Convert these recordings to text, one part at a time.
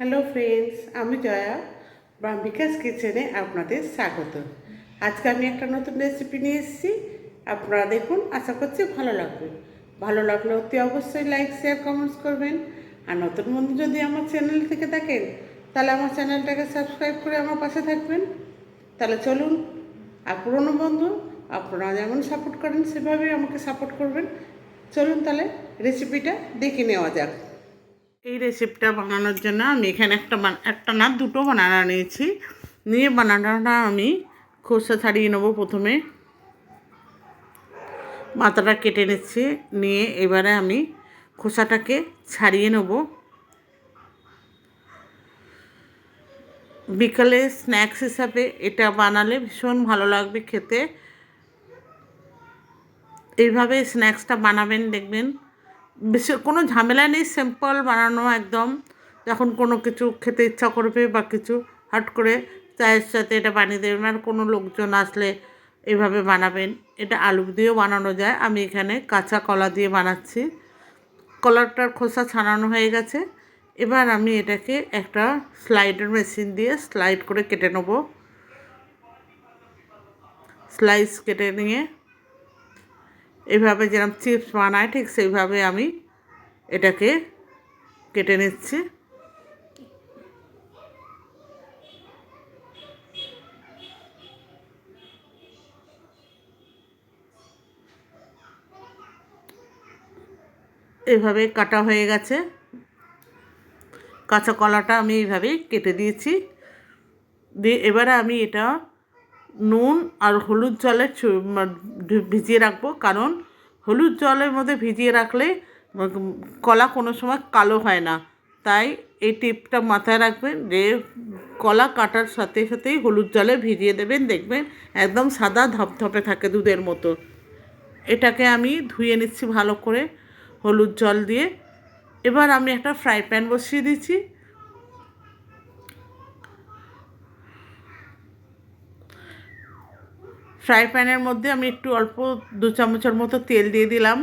Hello friends, আমি জয়া বিকাশ কিচেনে আপনাদের স্বাগত। আজকে আমি একটা নতুন রেসিপি নিয়ে এসেছি। আপনারা দেখুন, আশা করছি ভালো লাগবে। ভালো লাগলে অতি অবশ্যই লাইক, শেয়ার, কমেন্টস করবেন। আর নতুন বন্ধু যদি আমার চ্যানেল থেকে থাকেন, তাহলে আমার চ্যানেলটাকে সাবস্ক্রাইব করে আমার পাশে থাকবেন। তাহলে চলুন, আর পুরনো বন্ধু, আপনারা যেমন সাপোর্ট করেন সেভাবেই আমাকে সাপোর্ট করবেন। চলুন তাহলে রেসিপিটা দেখে নেওয়া যাক। এই রেসিপিটা বানানোর জন্য আমি এখানে একটা না দুটো বানানা নিয়েছি। নিয়ে বানানাটা আমি খোসা ছাড়িয়ে নেবো। প্রথমে মাথাটা কেটে নিচ্ছি, নিয়ে এবারে আমি খোসাটাকে ছাড়িয়ে নেব। বিকালে স্ন্যাক্স হিসাবে এটা বানালে ভীষণ ভালো লাগবে খেতে। এইভাবে স্ন্যাক্সটা বানাবেন, দেখবেন বেশি কোনো ঝামেলা নেই, সিম্পল বানানো একদম। যখন কোনো কিছু খেতে ইচ্ছা করবে বা কিছু হট করে চায়ের সাথে এটা বানিয়ে দেবেন। আর কোনো লোকজন আসলে এভাবে বানাবেন। এটা আলু দিয়েও বানানো যায়। আমি এখানে কাঁচা কলা দিয়ে বানাচ্ছি। কলাটার খোসা ছাড়ানো হয়ে গেছে। এবার আমি এটাকে একটা স্লাইডার মেশিন দিয়ে স্লাইড করে কেটে নেব। স্লাইস কেটে নিয়ে এভাবে যেরকম চিপস বানায় ঠিক সেইভাবে আমি এটাকে কেটে নিচ্ছি। এভাবে কাটা হয়ে গেছে। কাঁচা কলাটা আমি এইভাবেই কেটে দিয়েছি। দিয়ে এবারে আমি এটা নুন আর হলুদ জলে ভিজিয়ে রাখবো। কারণ হলুদ জলের মধ্যে ভিজিয়ে রাখলে কলা কোনো সময় কালো হয় না। তাই এই টিপটা মাথায় রাখবেন যে কলা কাটার সাথে সাথেই হলুদ জলে ভিজিয়ে দেবেন, দেখবেন একদম সাদা ধপধপে থাকে দুধের মতো। এটাকে আমি ধুয়ে নিচ্ছি ভালো করে হলুদ জল দিয়ে। এবার আমি একটা ফ্রাই প্যান বসিয়ে দিচ্ছি। ফ্রাই প্যানের মধ্যে আমি একটু অল্প 2 চামচের মতো তেল দিয়ে দিলাম।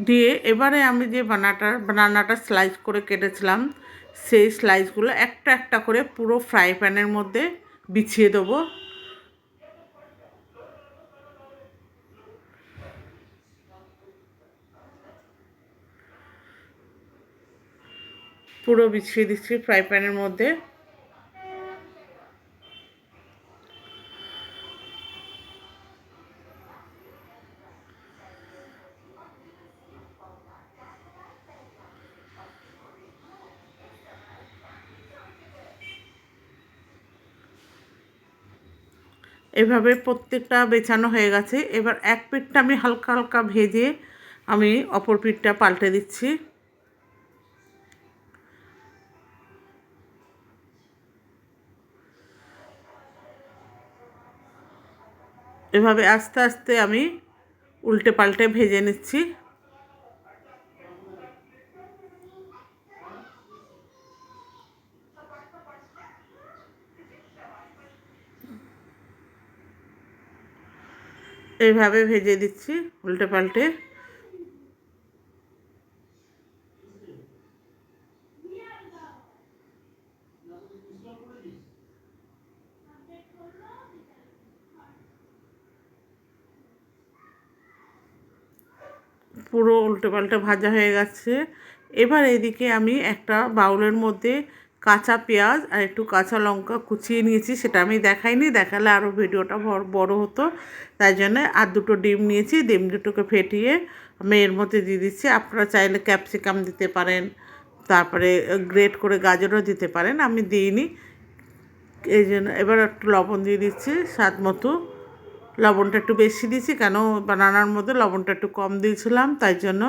দিয়ে এবারে আমি যে বানানাটা স্লাইস করে কেটেছিলাম, সেই স্লাইসগুলো একটা একটা করে পুরো ফ্রাই প্যানের মধ্যে বিছিয়ে দেবো। পুরো বিছিয়ে দিচ্ছি ফ্রাই প্যানের মধ্যে। এভাবে প্রত্যেকটা বেছানো হয়ে গেছে। এবার এক পিঠটা আমি হালকা হালকা ভেজে আমি অপর পিঠটা পাল্টে দিচ্ছি। এভাবে আস্তে আস্তে আমি উল্টে পাল্টে ভেজে নিচ্ছি। এইভাবে ভেজে দিচ্ছি উল্টে পাল্টে। পুরো উল্টে পাল্টে ভাজা হয়ে গেছে। এবার এদিকে আমি একটা বাউলের মধ্যে কাঁচা পেঁয়াজ আর একটু কাঁচা লঙ্কা কুচিয়ে নিয়েছি। সেটা আমি দেখাইনি, দেখালে আরও ভিডিওটা বড় হতো। তাই জন্যে আর দুটো ডিম নিয়েছি। ডিম দুটোকে ফেটিয়ে আমি এর মধ্যে দিয়ে দিচ্ছি। আপনারা চাইলে ক্যাপসিকাম দিতে পারেন, তারপরে গ্রেট করে গাজরও দিতে পারেন, আমি দিইনি এই জন্য। এবার একটু লবণ দিয়ে দিচ্ছি স্বাদ মতো। লবণটা একটু বেশি দিয়েছি, কেন বানানার মধ্যে লবণটা একটু কম দিয়েছিলাম, তাই জন্য।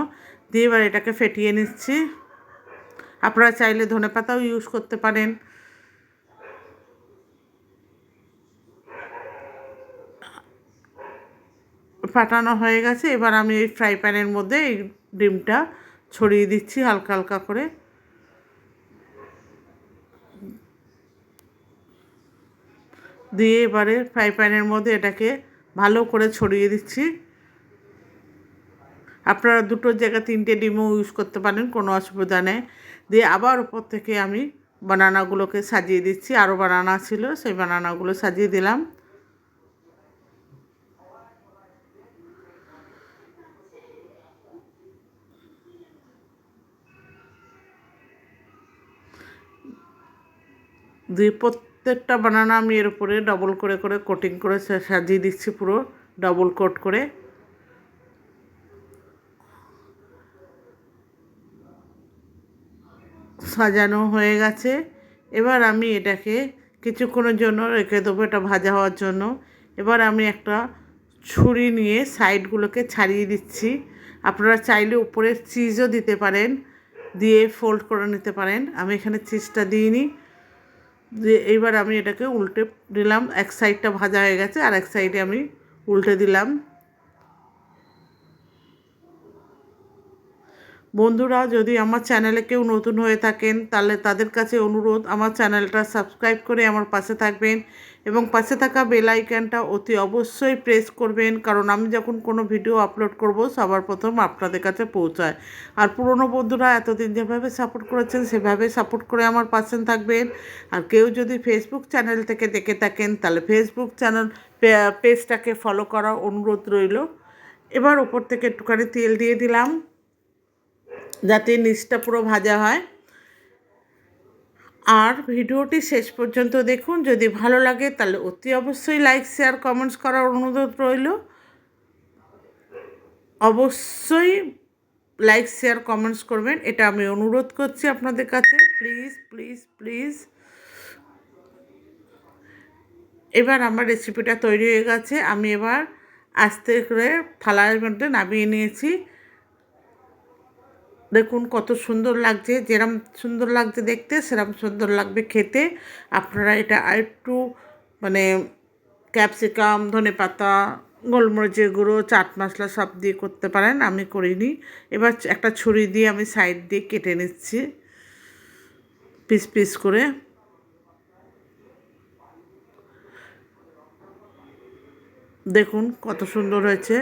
দিয়ে এবার এটাকে ফেটিয়ে নিচ্ছি। আপনারা চাইলে ধনেপাতাও ইউজ করতে পারেন। ফাটানো হয়ে গেছে। এবার আমি এই ফ্রাই প্যানের মধ্যে এই ডিমটা ছড়িয়ে দিচ্ছি হালকা হালকা করে। দিয়ে এবারে ফ্রাই প্যানের মধ্যে এটাকে ভালো করে ছড়িয়ে দিচ্ছি। আপনারা দুটোর জায়গায় 3টে ডিমও ইউজ করতে পারেন, কোনো অসুবিধা নেই। দিয়ে আবার উপর থেকে আমি বানানাগুলোকে সাজিয়ে দিচ্ছি, আরও বানানা ছিল সেই বানানাগুলো সাজিয়ে দিলাম। দিয়ে প্রত্যেকটা বানানা আমি এর উপরে ডবল করে করে কোটিং করে সাজিয়ে দিচ্ছি, পুরো ডবল কোট করে। সাজানো হয়ে গেছে। এবার আমি এটাকে কিছুক্ষণের জন্য রেখে দেবো, এটা ভাজা হওয়ার জন্য। এবার আমি একটা ছুরি নিয়ে সাইডগুলোকে ছাড়িয়ে দিচ্ছি। আপনারা চাইলে উপরে চিজও দিতে পারেন, দিয়ে ফোল্ড করে নিতে পারেন। আমি এখানে চিজটা দিইনি। দিয়ে এইবার আমি এটাকে উল্টে দিলাম, এক সাইডটা ভাজা হয়ে গেছে আর এক সাইডে আমি উল্টে দিলাম। বন্ধুরা, যদি আমার চ্যানেলে কেউ নতুন হয়ে থাকেন তাহলে তাদের কাছে অনুরোধ, আমার চ্যানেলটা সাবস্ক্রাইব করে আমার পাশে থাকবেন এবং পাশে থাকা বেল আইকনটা অতি অবশ্যই প্রেস করবেন, কারণ আমি যখন কোনো ভিডিও আপলোড করব সবার প্রথম আপনাদের কাছে পৌঁছায়। আর পুরনো বন্ধুরা এতদিন যেভাবে সাপোর্ট করেছেন সেভাবে সাপোর্ট করে আমার পাশে থাকবেন। আর কেউ যদি ফেসবুক চ্যানেল থেকে দেখে থাকেন তাহলে ফেসবুক চ্যানেল পেজটাকে ফলো করার অনুরোধ রইল। এবার ওপর থেকে একটুখানি তেল দিয়ে দিলাম যাতে নিচটা পুরো ভাজা হয়। আর ভিডিওটি শেষ পর্যন্ত দেখুন, যদি ভালো লাগে তাহলে অতি অবশ্যই লাইক শেয়ার কমেন্টস করার অনুরোধ রইল। অবশ্যই লাইক শেয়ার কমেন্টস করবেন, এটা আমি অনুরোধ করছি আপনাদের কাছে, প্লিজ প্লিজ প্লিজ। এবার আমার রেসিপিটা তৈরি হয়ে গেছে। আমি এবার আস্তে করে থালার মধ্যে নামিয়ে নিয়েছি। দেখুন কত সুন্দর লাগছে, যেরম সুন্দর লাগছে দেখতে সেরম সুন্দর লাগবে খেতে। আপনারা এটা আরেকটু মানে ক্যাপসিকাম, ধনেপাতা, গোলমরিচের গুঁড়ো, চাট মশলা সব দিয়ে করতে পারেন, আমি করিনি। এবার একটা ছুরি দিয়ে আমি সাইড দিয়ে কেটে নিচ্ছি পিস পিস করে। দেখুন কত সুন্দর হয়েছে।